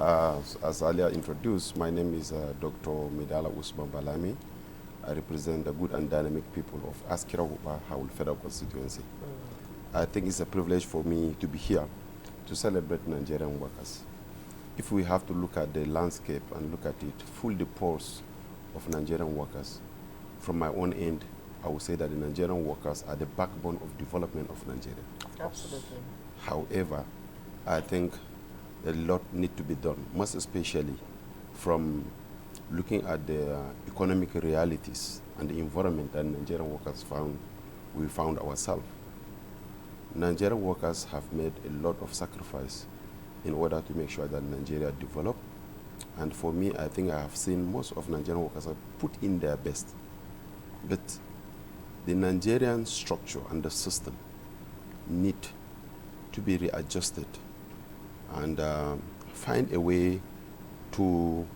As earlier introduced, my name is Dr. Midala Usman Balami. I represent the good and dynamic people of Askira Howell Federal Constituency. I think it's a privilege for me to be here to celebrate Nigerian workers. If we have to look at the landscape and look at it, full the pulse of Nigerian workers, from my own end, I would say that the Nigerian workers are the backbone of development of Nigeria. Absolutely. However, I think a lot need to be done, most especially from looking at the economic realities and the environment that Nigerian workers we found ourselves. Nigerian workers have made a lot of sacrifice in order to make sure that Nigeria develop. And for me, I think I have seen most of Nigerian workers have put in their best. But the Nigerian structure and the system need to be readjusted and find a way to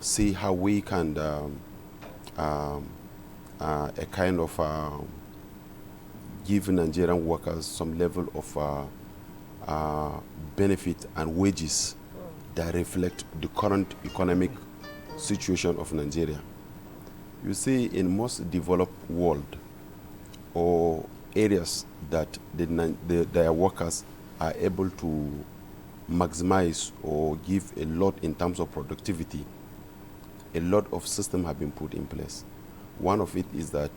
see how we can a kind of give Nigerian workers some level of benefit and wages that reflect the current economic situation of Nigeria. You see, in most developed world or areas that their workers are able to maximize or give a lot in terms of productivity, a lot of systems have been put in place. One of it is that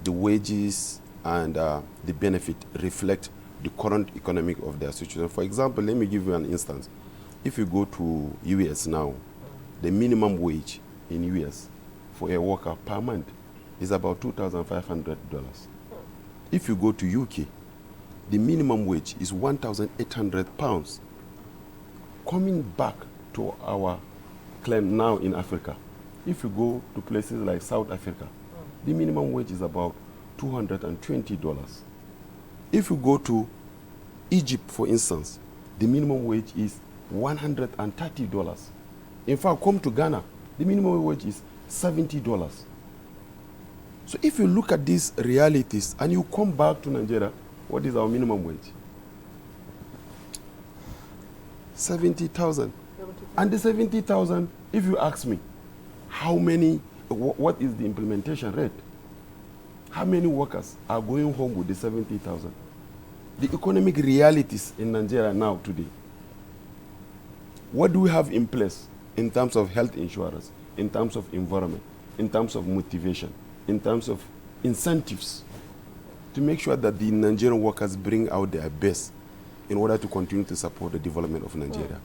the wages and the benefit reflect the current economic of their situation. For example, let me give you an instance. If you go to US now, the minimum wage in US for a worker per month is about $2,500. If you go to UK, the minimum wage is £1,800. Coming back to our claim now in Africa, if you go to places like South Africa, the minimum wage is about $220. If you go to Egypt, for instance, the minimum wage is $130. In fact, come to Ghana, the minimum wage is $70. So if you look at these realities and you come back to Nigeria, what is our minimum wage? 70,000. And the 70,000, if you ask me, how many, what is the implementation rate? How many workers are going home with the 70,000? The economic realities in Nigeria now today. What do we have in place in terms of health insurance, in terms of environment, in terms of motivation, in terms of incentives to make sure that the Nigerian workers bring out their best in order to continue to support the development of Nigeria?